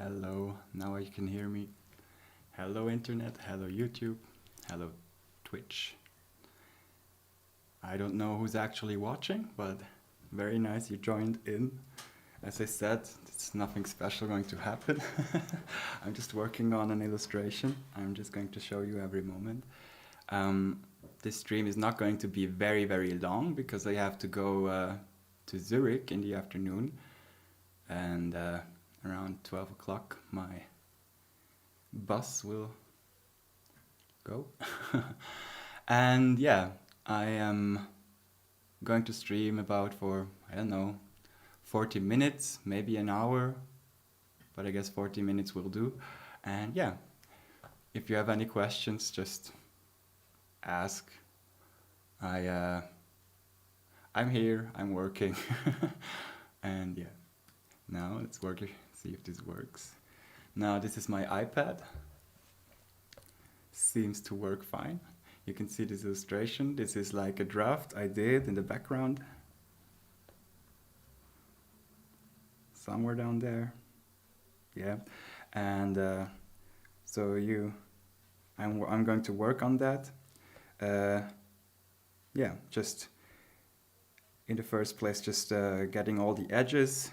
Hello, now you can hear me. Hello internet, hello YouTube, hello Twitch. I don't know who's actually watching, but very nice you joined in. As I said, it's nothing special going to happen. I'm just working on an illustration. I'm just going to show you every moment. This stream is not going to be very long because I have to go to Zurich in the afternoon, and around 12 o'clock my bus will go. And yeah, I am going to stream about for, I don't know, 40 minutes, maybe an hour, but I guess 40 minutes will do. And yeah, if you have any questions, just ask. I'm here, I'm working. And yeah, now let's see if this works. Now this is my iPad. Seems to work fine. You can see this illustration. This is like a draft I did in the background. Somewhere down there. Yeah. And I'm going to work on that. Yeah, just in the first place, just getting all the edges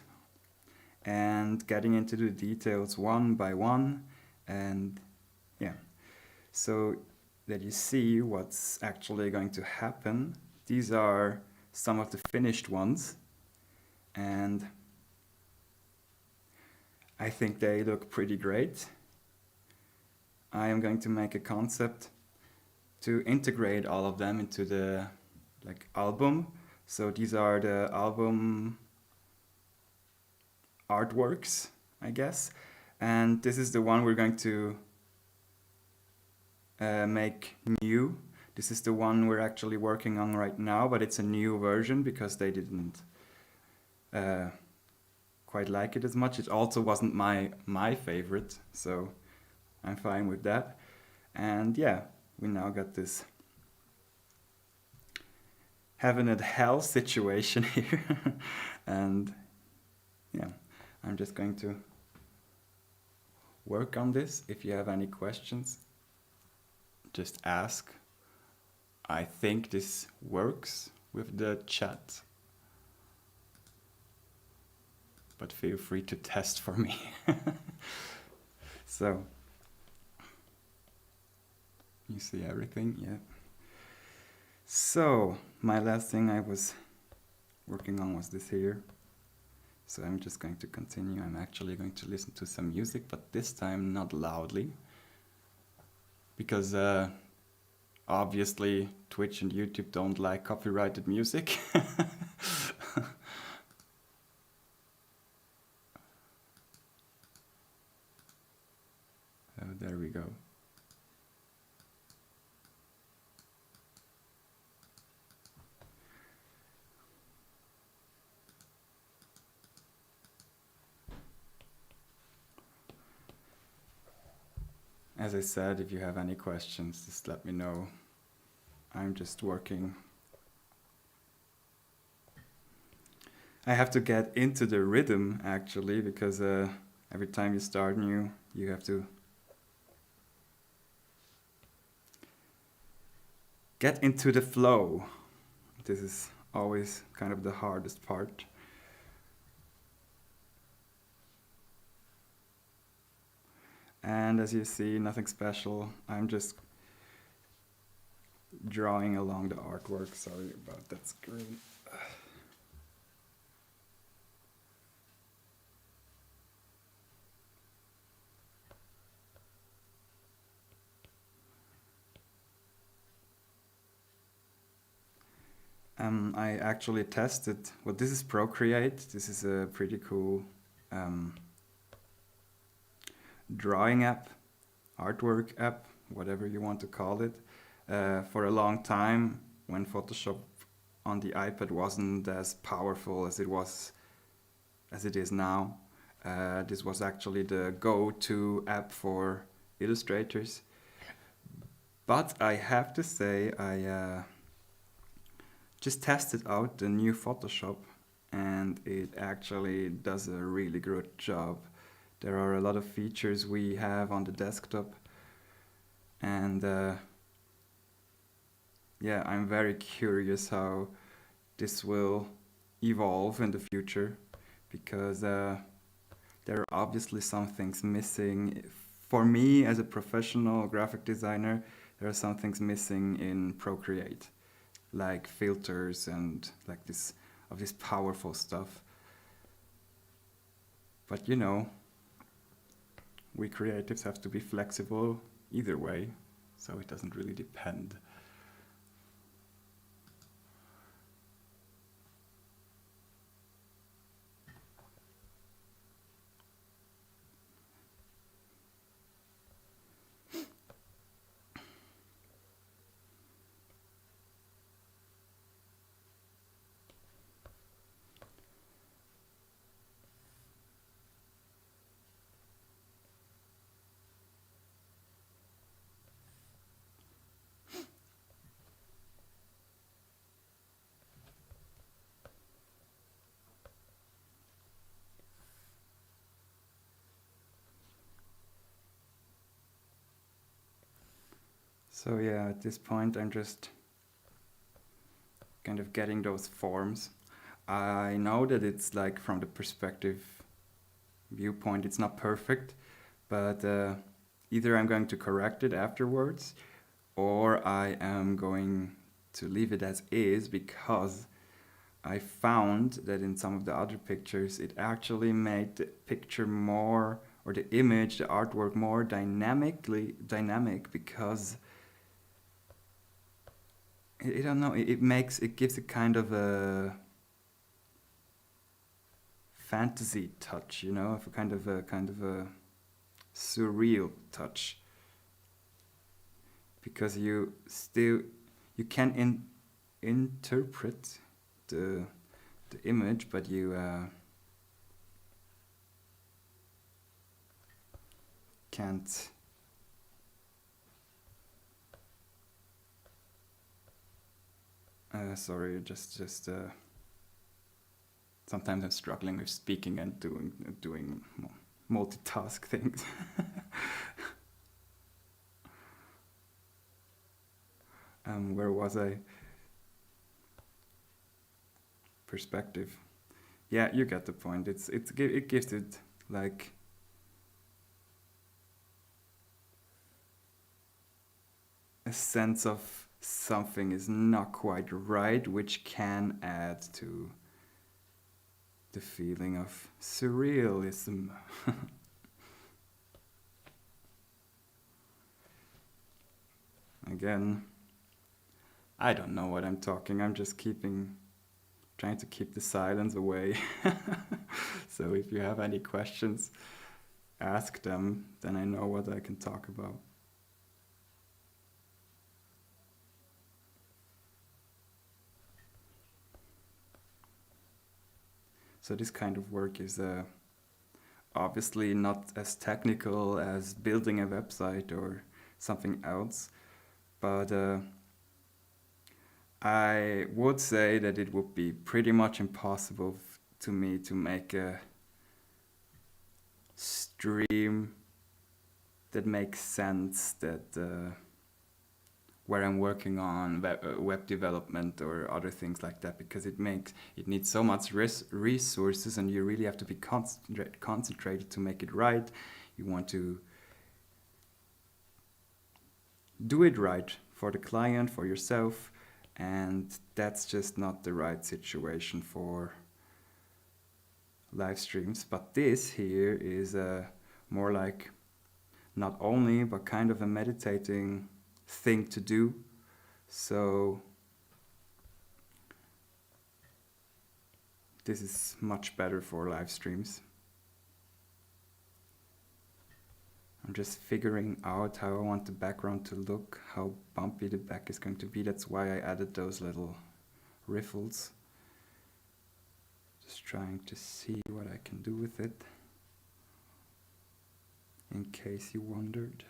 and getting into the details one by one, and yeah, so that you see what's actually going to happen. These are some of the finished ones, and I think they look pretty great. I am going to make a concept to integrate all of them into the album. So these are the album artworks, I guess, and this is the one we're going to make new. This is the one we're actually working on right now, but it's a new version because they didn't quite like it as much. It also wasn't my favorite, so I'm fine with that. And yeah, we now got this heaven and hell situation here. And yeah, I'm just going to work on this. If you have any questions, just ask. I think this works with the chat, but feel free to test for me. So, you see everything? Yeah. So, my last thing I was working on was this here. So I'm just going to continue. I'm actually going to listen to some music, but this time not loudly. Because obviously Twitch and YouTube don't like copyrighted music. So there we go. As I said, if you have any questions, just let me know. I'm just working. I have to get into the rhythm, actually, because every time you start new, you have to get into the flow. This is always kind of the hardest part. And as you see, nothing special. I'm just drawing along the artwork. Sorry about that screen. I actually tested, well, this is Procreate. This is a pretty cool drawing app, artwork app, whatever you want to call it. For a long time, when Photoshop on the iPad wasn't as powerful as it is now, this was actually the go-to app for illustrators. But I have to say, I just tested out the new Photoshop, and it actually does a really good job. There are a lot of features we have on the desktop, and yeah, I'm very curious how this will evolve in the future, because there are obviously some things missing. For me, as a professional graphic designer, there are some things missing in Procreate, like filters and like this powerful stuff. But you know, we creatives have to be flexible either way, so it doesn't really depend. So yeah, at this point I'm just kind of getting those forms. I know that it's like from the perspective viewpoint it's not perfect, but either I'm going to correct it afterwards or I am going to leave it as is, because I found that in some of the other pictures it actually made the picture more, or the image, the artwork more dynamic, because I don't know, it gives a kind of a fantasy touch, you know, of a kind of a surreal touch, because you can interpret the image, but you can't sorry, just sometimes I'm struggling with speaking and doing multitask things. Where was I? Perspective. Yeah, you get the point. It gives it like a sense of something is not quite right, which can add to the feeling of surrealism. Again, I don't know what I'm talking. I'm just trying to keep the silence away. So if you have any questions, ask them, then I know what I can talk about. So this kind of work is obviously not as technical as building a website or something else, but I would say that it would be pretty much impossible to me to make a stream that makes sense, that where I'm working on web development or other things like that, because it needs so much resources, and you really have to be concentrated to make it right. You want to do it right for the client, for yourself, and that's just not the right situation for live streams. But this here is more like not only, but kind of a meditating thing to do. So this is much better for live streams. I'm just figuring out how I want the background to look, how bumpy the back is going to be. That's why I added those little riffles. Just trying to see what I can do with it, in case you wondered.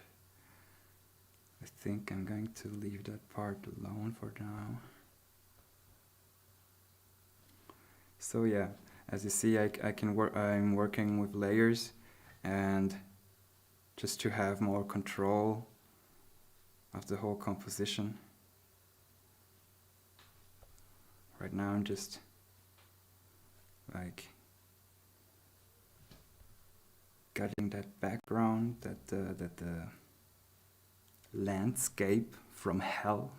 I think I'm going to leave that part alone for now. So yeah, as you see, I'm working with layers. and just to have more control of the whole composition. Right now I'm just like getting that background, that landscape from hell.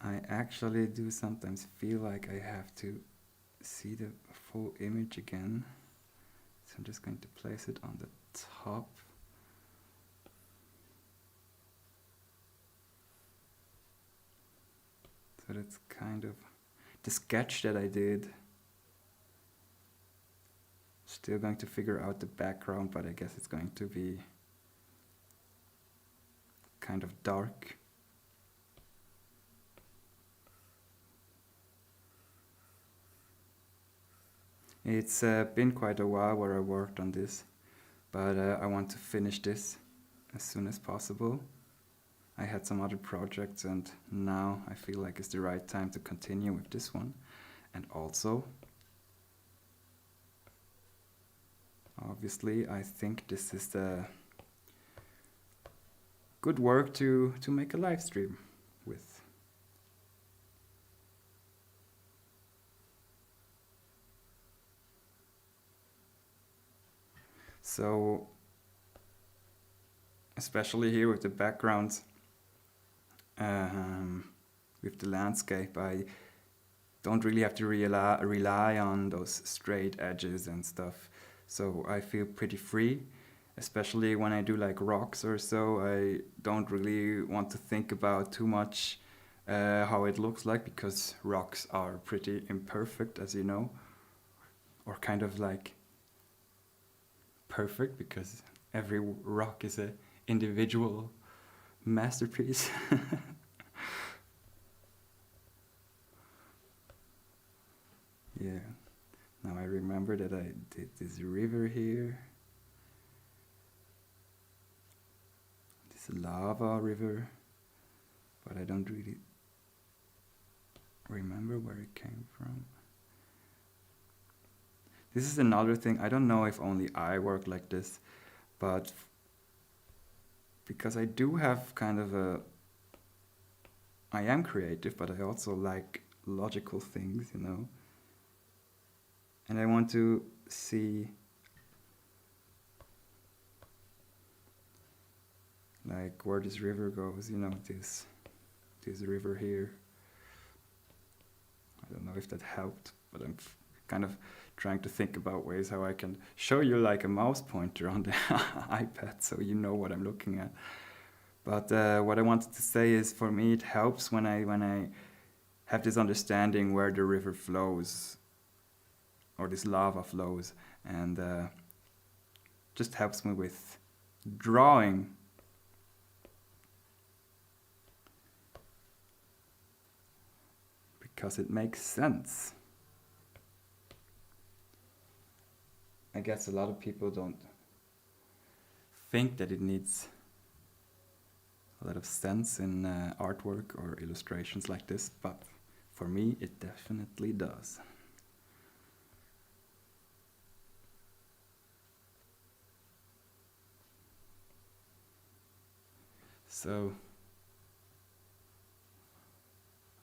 I actually do sometimes feel like I have to see the full image again. So I'm just going to place it on the top. So that's kind of the sketch that I did. Still going to figure out the background, but I guess it's going to be kind of dark. It's been quite a while where I worked on this, but I want to finish this as soon as possible. I had some other projects and now I feel like it's the right time to continue with this one. And also, obviously, I think this is the good work to make a live stream with. So, especially here with the backgrounds, with the landscape, I don't really have to rely on those straight edges and stuff. So I feel pretty free, especially when I do like rocks or so. I don't really want to think about too much how it looks like, because rocks are pretty imperfect, as you know, or kind of like perfect, because every rock is an individual masterpiece. Yeah, now I remember that I did this river here, this lava river, but I don't really remember where it came from. This is another thing, I don't know if only I work like this, but because I do have kind of I am creative, but I also like logical things, you know. And I want to see like where this river goes, you know, this river here. I don't know if that helped, but I'm kind of trying to think about ways how I can show you like a mouse pointer on the iPad so you know what I'm looking at. But what I wanted to say is, for me it helps when I have this understanding where the river flows, or this lava flows, and just helps me with drawing. Because it makes sense. I guess a lot of people don't think that it needs a lot of sense in artwork or illustrations like this, but for me it definitely does. So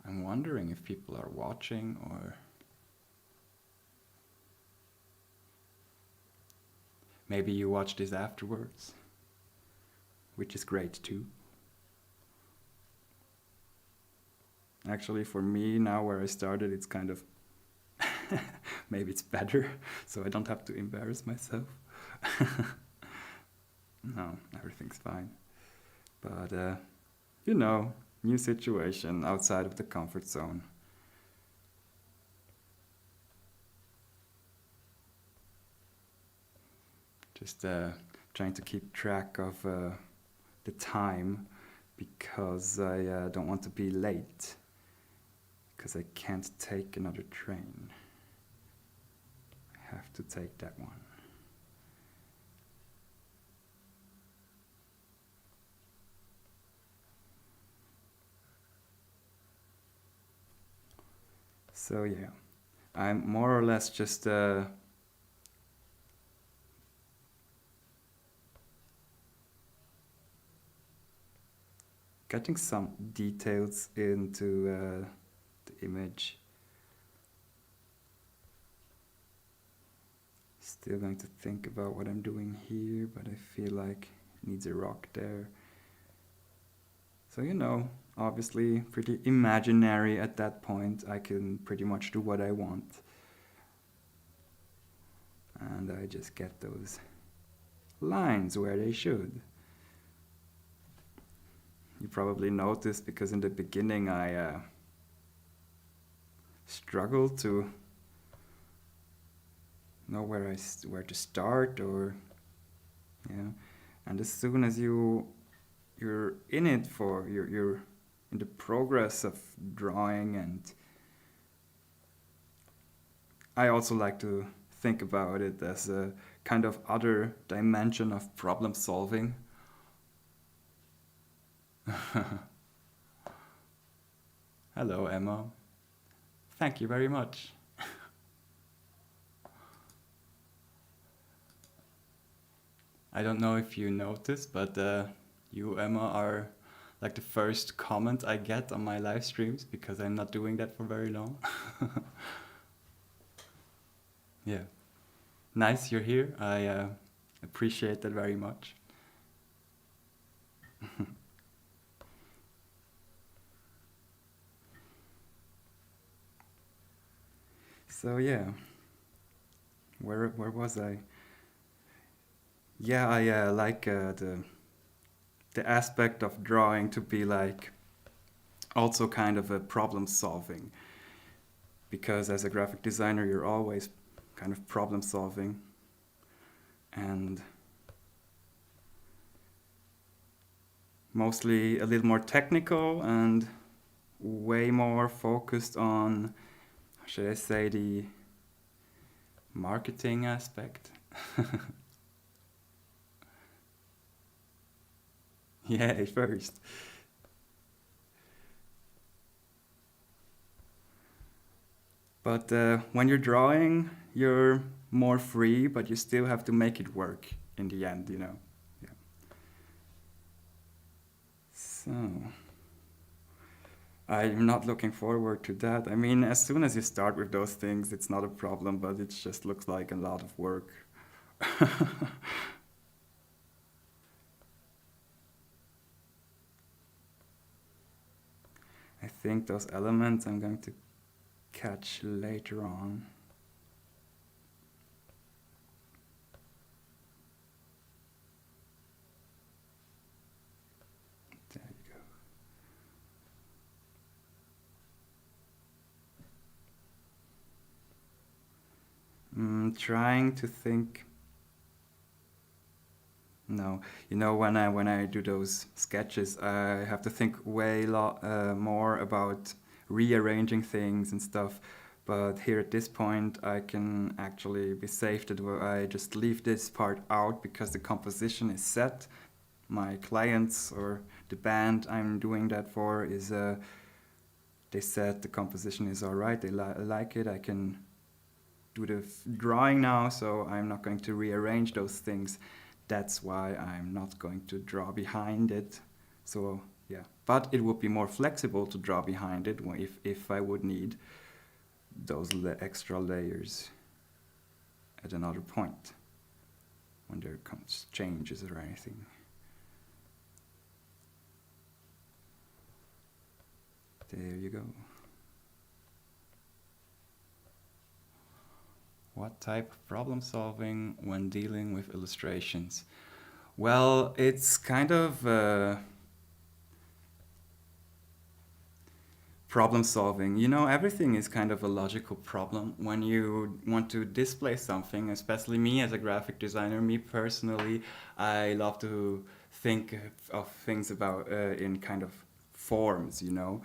I'm wondering if people are watching, or maybe you watch this afterwards, which is great too. Actually, for me now, where I started, it's kind of maybe it's better, so I don't have to embarrass myself. No, everything's fine. But you know, new situation outside of the comfort zone. Just trying to keep track of the time, because I don't want to be late, because I can't take another train. I have to take that one. So yeah, I'm more or less just getting some details into the image. Still going to think about what I'm doing here, but I feel like it needs a rock there. So, you know, obviously pretty imaginary at that point. I can pretty much do what I want. And I just get those lines where they should. You probably noticed because in the beginning I struggled to know where to start, or yeah. And as soon as you're in it for you're in the progress of drawing, and I also like to think about it as a kind of other dimension of problem solving. Hello, Emma. Thank you very much. I don't know if you noticed, but you, Emma, are like the first comment I get on my live streams, because I'm not doing that for very long. Yeah. Nice you're here. I appreciate that very much. So yeah, where was I? Yeah, I like the aspect of drawing to be like also kind of a problem solving, because as a graphic designer you're always kind of problem solving, and mostly a little more technical and way more focused on, how should I say, the marketing aspect. Yeah, first. But when you're drawing, you're more free, but you still have to make it work in the end, you know. Yeah. So I'm not looking forward to that. I mean, as soon as you start with those things, it's not a problem, but it just looks like a lot of work. I think those elements I'm going to catch later on. There you go. Trying to think. No, you know, when I do those sketches, I have to think way more about rearranging things and stuff. But here at this point, I can actually be safe that I just leave this part out because the composition is set. My clients or the band I'm doing that for is they said the composition is all right. They like it. I can do the drawing now, so I'm not going to rearrange those things. That's why I'm not going to draw behind it. So yeah, but it would be more flexible to draw behind it if I would need those extra layers at another point when there comes changes or anything. There you go. What type of problem solving when dealing with illustrations? Well, it's kind of problem solving. You know, everything is kind of a logical problem when you want to display something, especially me as a graphic designer. Me personally, I love to think of things about in kind of forms, you know,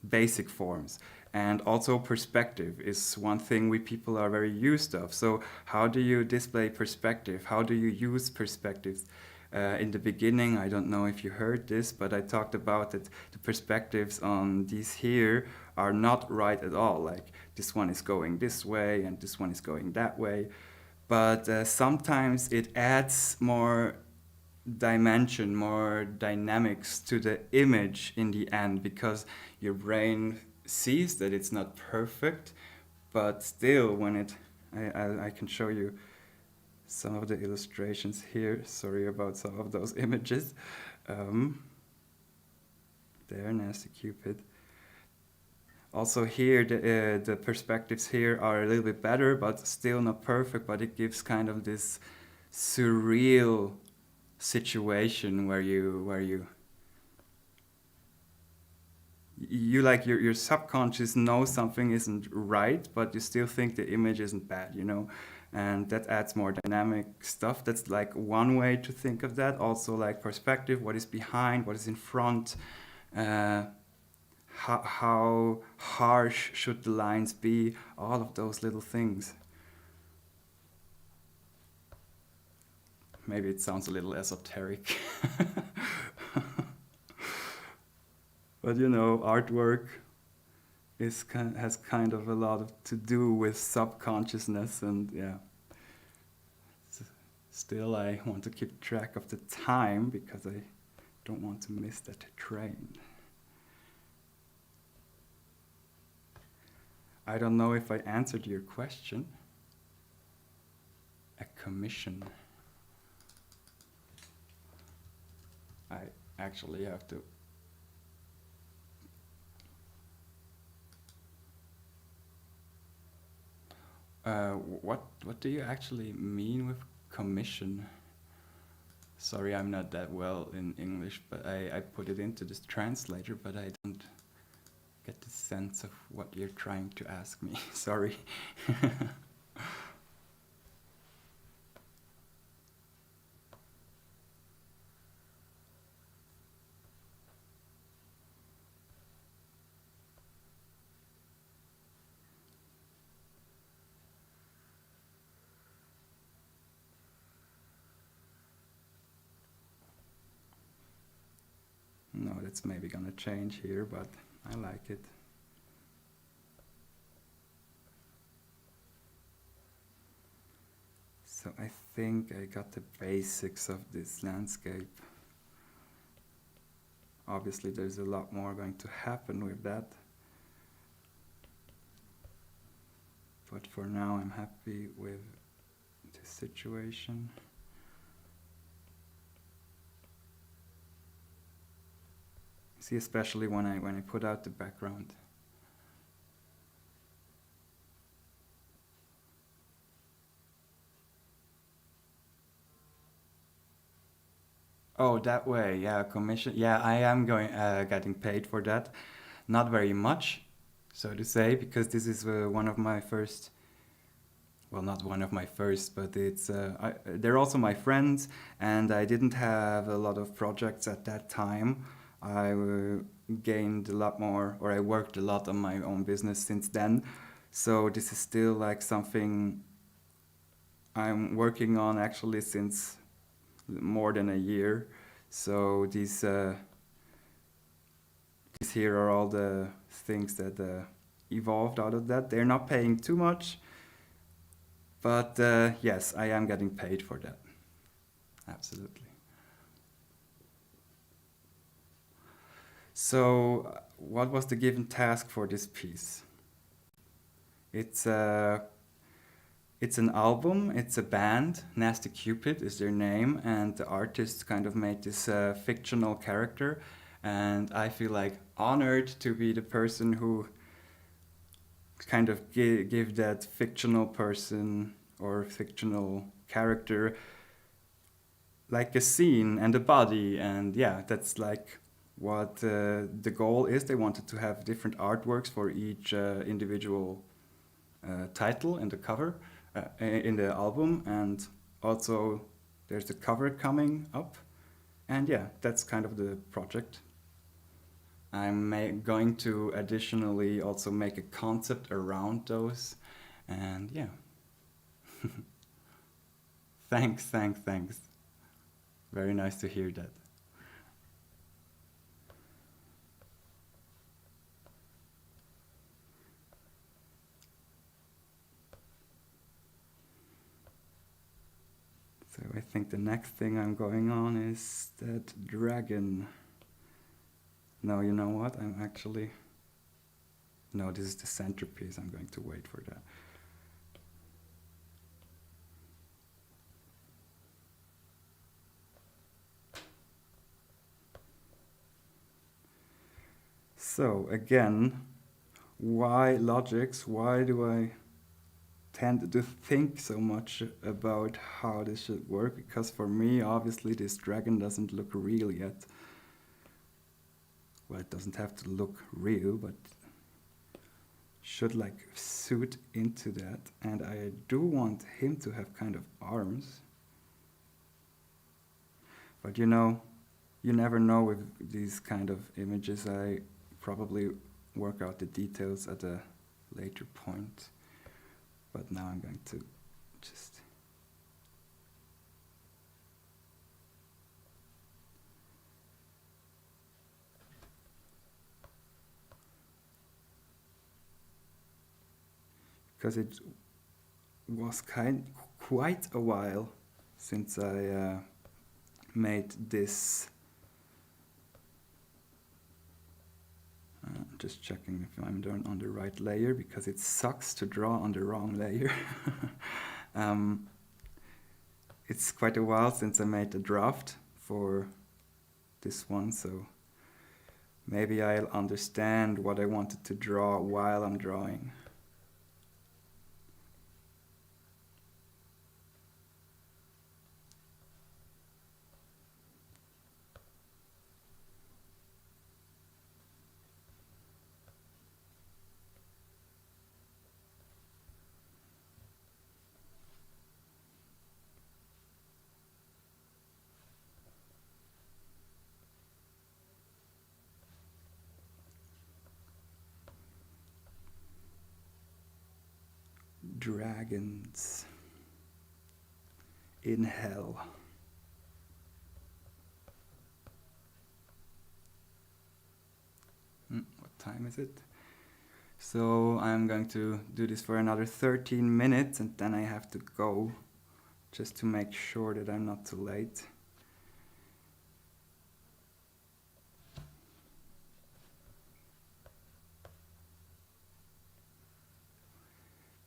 basic forms. And also perspective is one thing we people are very used of. So how do you display perspective? How do you use perspectives? In the beginning, I don't know if you heard this, but I talked about that the perspectives on these here are not right at all. Like this one is going this way and this one is going that way. But sometimes it adds more dimension, more dynamics to the image in the end, because your brain sees that it's not perfect, but still when I can show you some of the illustrations here. Sorry about some of those images. There, nasty Cupid. Also here, the perspectives here are a little bit better, but still not perfect, but it gives kind of this surreal situation where you like your subconscious knows something isn't right, but you still think the image isn't bad, you know, and that adds more dynamic stuff. That's like one way to think of that. Also like perspective, what is behind, what is in front, how harsh should the lines be, all of those little things. Maybe it sounds a little esoteric. But you know, artwork has kind of a lot to do with subconsciousness, and yeah. Still, I want to keep track of the time because I don't want to miss that train. I don't know if I answered your question. A commission. I actually have to. What do you actually mean with commission? Sorry, I'm not that well in English, but I put it into this translator, but I don't get the sense of what you're trying to ask me. Sorry. No, that's maybe gonna change here, but I like it. So I think I got the basics of this landscape. Obviously there's a lot more going to happen with that. But for now I'm happy with this situation. See, especially when I put out the background. Oh, that way, yeah, commission. Yeah, I am getting paid for that. Not very much, so to say, because this is one of my first. Well, not one of my first, but they're also my friends, and I didn't have a lot of projects at that time. I gained a lot more, or I worked a lot on my own business since then. So this is still like something I'm working on actually since more than a year. So these here are all the things that evolved out of that. They're not paying too much, but yes, I am getting paid for that. Absolutely. So what was the given task for this piece? It's an album, it's a band, Nasty Cupid is their name, and the artist kind of made this fictional character, and I feel like honored to be the person who kind of give that fictional person or fictional character like a scene and a body, and yeah, that's like what the goal is. They wanted to have different artworks for each individual title in the cover, in the album, and also there's the cover coming up, and yeah, that's kind of the project. I'm going to additionally also make a concept around those, and yeah. Thanks. Very nice to hear that. So I think the next thing I'm going on is that dragon. No, you know what? I'm actually... No, this is the centerpiece. I'm going to wait for that. So again, why logics? Why do I tend to think so much about how this should work? Because for me, obviously, this dragon doesn't look real yet. Well, it doesn't have to look real, but should like suit into that. And I do want him to have kind of arms. But you know, you never know with these kind of images. I probably work out the details at a later point. But now I'm going to just... Because it was quite a while since I made this. Just checking if I'm on the right layer, because it sucks to draw on the wrong layer. It's quite a while since I made the draft for this one, so maybe I'll understand what I wanted to draw while I'm drawing. Dragons in hell. What time is it? So I'm going to do this for another 13 minutes and then I have to go, just to make sure that I'm not too late.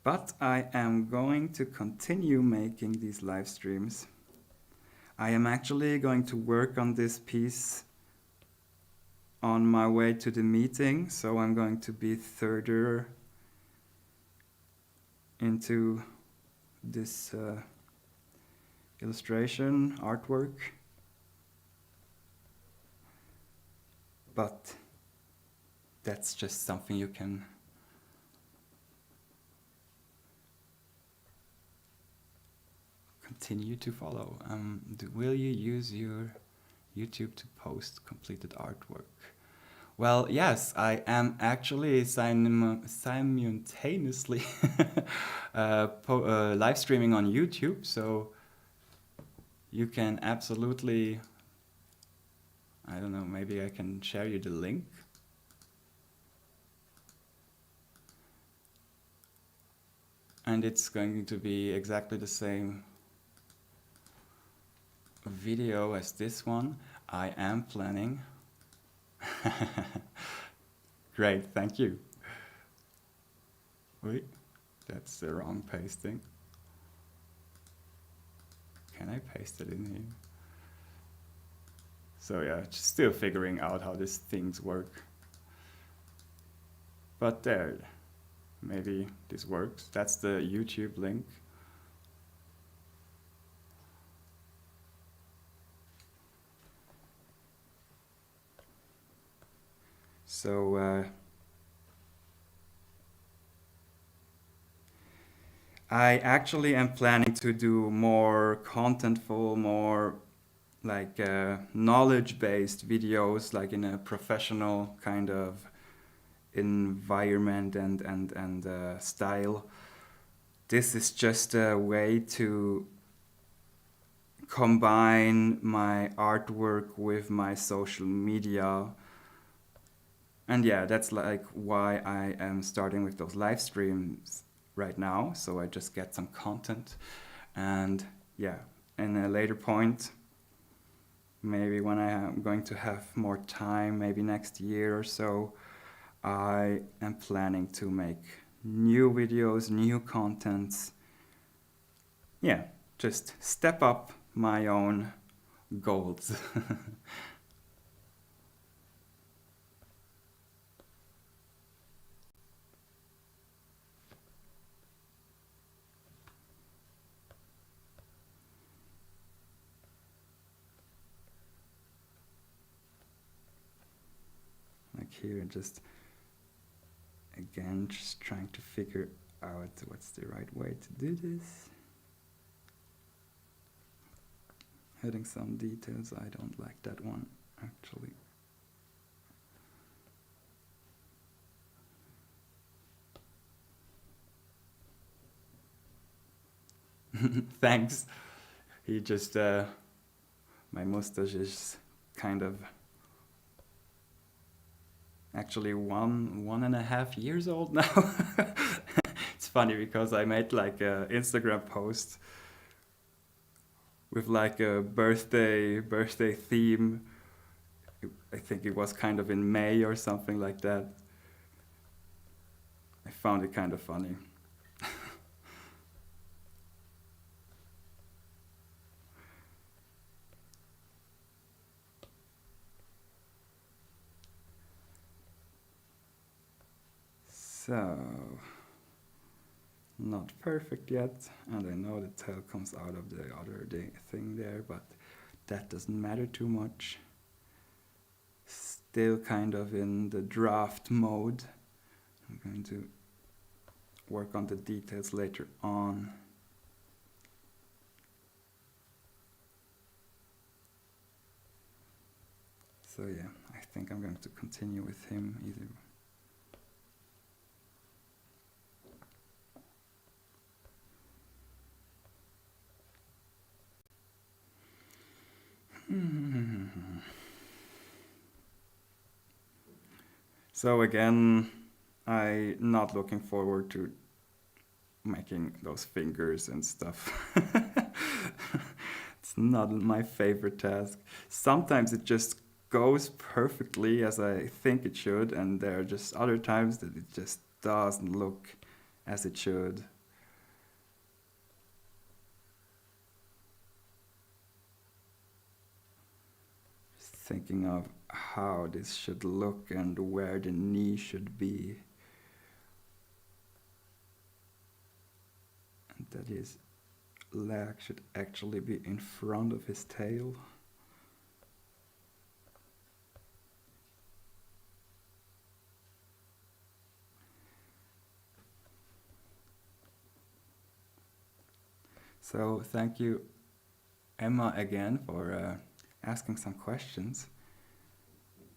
But I am going to continue making these live streams. I am actually going to work on this piece on my way to the meeting, so I'm going to be further into this illustration, artwork. But that's just something you can continue to follow. Will you use your YouTube to post completed artwork? Well, yes, I am actually simultaneously live streaming on YouTube, so you can absolutely, I don't know, maybe I can share you the link. And it's going to be exactly the same video as this one. I am planning. Great, thank you. Wait, that's the wrong pasting. Can I paste it in here? So yeah, just still figuring out how these things work. But there, maybe this works. That's the YouTube link. So I actually am planning to do more contentful, more like knowledge-based videos, like in a professional kind of environment and style. This is just a way to combine my artwork with my social media. And yeah, that's like why I am starting with those live streams right now. So I just get some content. And yeah, in a later point, maybe when I am going to have more time, maybe next year or so, I am planning to make new videos, new contents. Yeah, just step up my own goals. Like here, just again, just trying to figure out what's the right way to do this. Hitting some details, I don't like that one actually. Thanks. He just, my mustache is kind of actually 1.5 years old now. It's funny because I made like a Instagram post with like a birthday theme. I think it was kind of in May or something like that. I found it kind of funny. So, not perfect yet, and I know the tail comes out of the other thing there, but that doesn't matter too much. Still kind of in the draft mode. I'm going to work on the details later on. So yeah, I think I'm going to continue with him either. So again, I'm not looking forward to making those fingers and stuff. It's not my favorite task. Sometimes it just goes perfectly as I think it should, and there are just other times that it just doesn't look as it should. Just thinking of how this should look and where the knee should be. And that his leg should actually be in front of his tail. So thank you, Emma, again for asking some questions.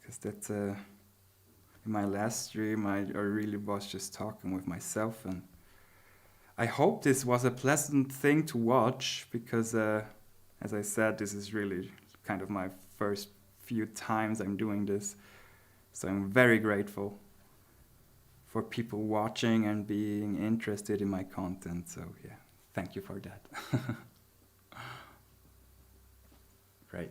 Because that's in my last stream, I really was just talking with myself, and I hope this was a pleasant thing to watch because, as I said, this is really kind of my first few times I'm doing this. So I'm very grateful for people watching and being interested in my content. So yeah, thank you for that. Great.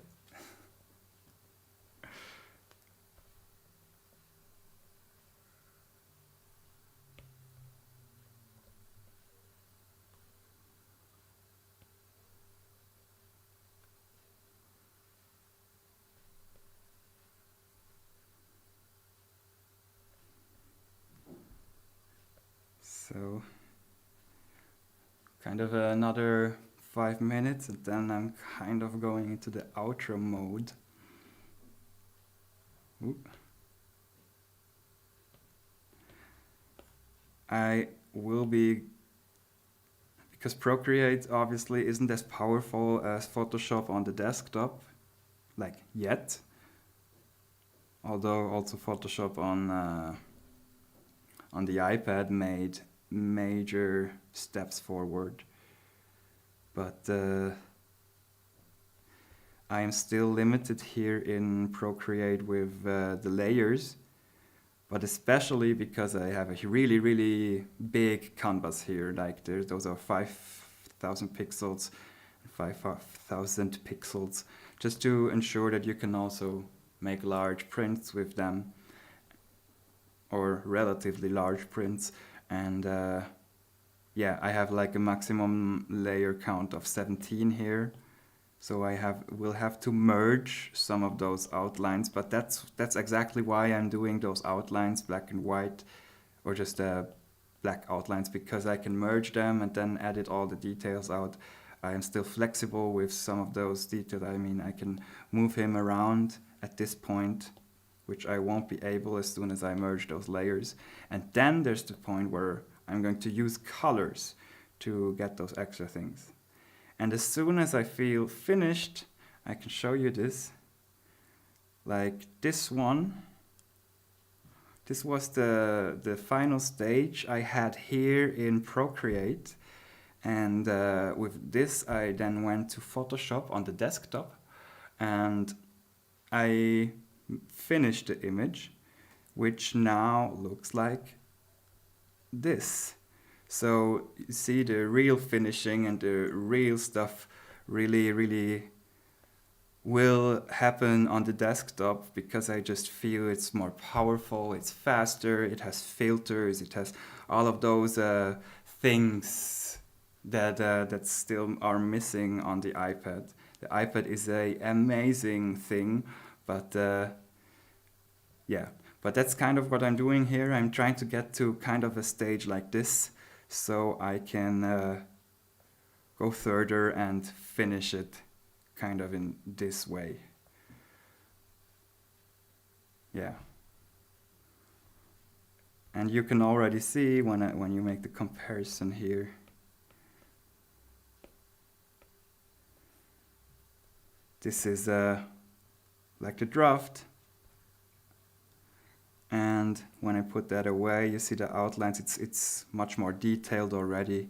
So, kind of another 5 minutes, and then I'm kind of going into the outro mode. Ooh. I will be, because Procreate obviously isn't as powerful as Photoshop on the desktop, like yet. Although also Photoshop on the iPad made major steps forward. But I am still limited here in Procreate with the layers, but especially because I have a really, really big canvas here. Like those are 5,000 pixels, 5,000 pixels, just to ensure that you can also make large prints with them, or relatively large prints. And yeah, I have like a maximum layer count of 17 here. So will have to merge some of those outlines, but that's exactly why I'm doing those outlines, black and white, or just black outlines, because I can merge them and then edit all the details out. I am still flexible with some of those details. I mean, I can move him around at this point, which I won't be able as soon as I merge those layers. And then there's the point where I'm going to use colors to get those extra things. And as soon as I feel finished, I can show you this. Like this one. This was the final stage I had here in Procreate. And with this, I then went to Photoshop on the desktop. And I finished the image, which now looks like this. So you see the real finishing and the real stuff really will happen on the desktop, because I just feel it's more powerful, it's faster, it has filters, it has all of those things that still are missing on the iPad. The iPad is an amazing thing, but yeah. But that's kind of what I'm doing here. I'm trying to get to kind of a stage like this, so I can go further and finish it kind of in this way. Yeah. And you can already see when you make the comparison here. This is like the draft. And when I put that away, you see the outlines, it's much more detailed already.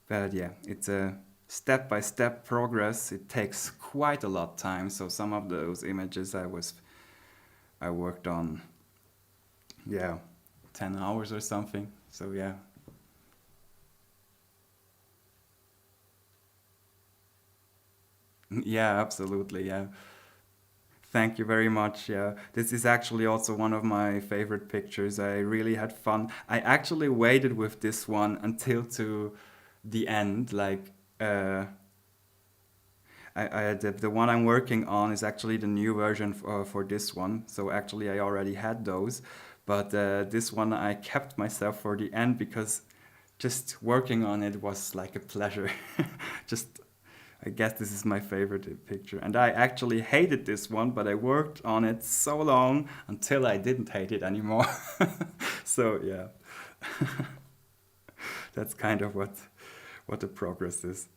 But yeah, it's a step-by-step progress. It takes quite a lot of time. So some of those images I worked on, yeah, 10 hours or something. So yeah. Yeah, absolutely, yeah. Thank you very much. Yeah, this is actually also one of my favorite pictures. I really had fun. I actually waited with this one until to the end. Like, the one I'm working on is actually the new version for this one. So actually, I already had those, but this one I kept myself for the end, because just working on it was like a pleasure. Just I guess this is my favorite picture. And I actually hated this one, but I worked on it so long until I didn't hate it anymore. So yeah, that's kind of what the progress is.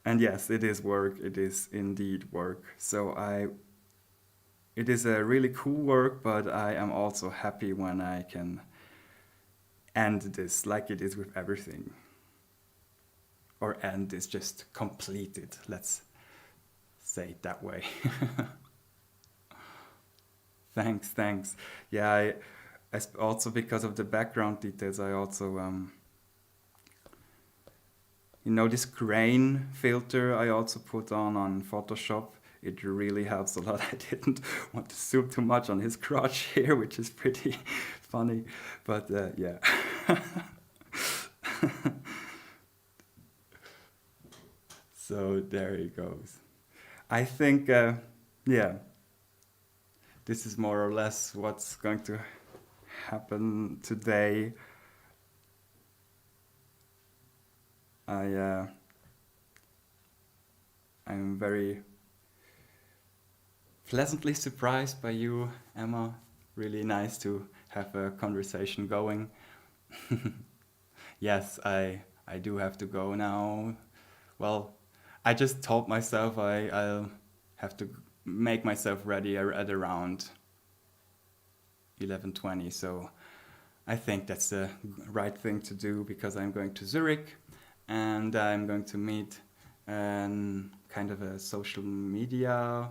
And yes, it is work. It is indeed work. It is a really cool work, but I am also happy when I can end this, like it is with everything. Or end is just completed, let's say it that way. Thanks. Yeah, also because of the background details, I also, this grain filter I also put on Photoshop. It really helps a lot. I didn't want to zoom too much on his crotch here, which is pretty funny, but yeah. So there he goes. I think, yeah, this is more or less what's going to happen today. I'm very pleasantly surprised by you, Emma. Really nice to have a conversation going. Yes, I do have to go now. Well, I just told myself I'll have to make myself ready at around 11:20. So I think that's the right thing to do, because I'm going to Zurich and I'm going to meet and kind of a social media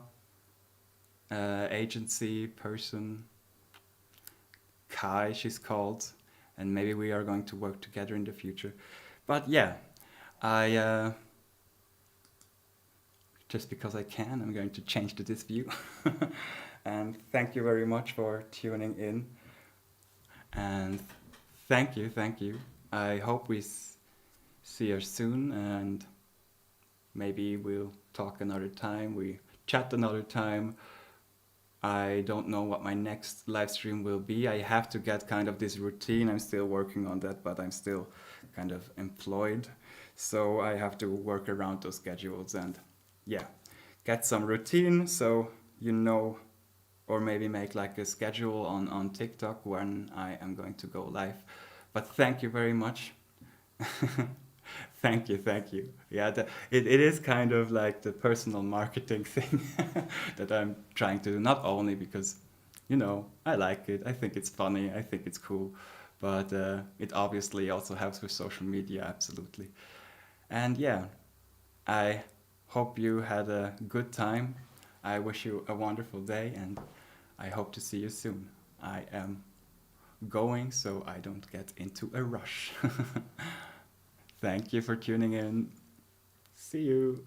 agency person. Kai, she's called, and maybe we are going to work together in the future. But yeah, I just because I can, I'm going to change to this view. And thank you very much for tuning in. And thank you, thank you. I hope we see you soon, and maybe we'll talk another time. We chat another time. I don't know what my next live stream will be. I have to get kind of this routine. I'm still working on that, but I'm still kind of employed. So I have to work around those schedules and yeah, get some routine so you know, or maybe make like a schedule on TikTok when I am going to go live. But thank you very much. Thank you, thank you. Yeah, it is kind of like the personal marketing thing that I'm trying to do, not only because, I like it, I think it's funny, I think it's cool, but it obviously also helps with social media, absolutely. And yeah, I hope you had a good time. I wish you a wonderful day, and I hope to see you soon. I am going so I don't get into a rush. Thank you for tuning in. See you.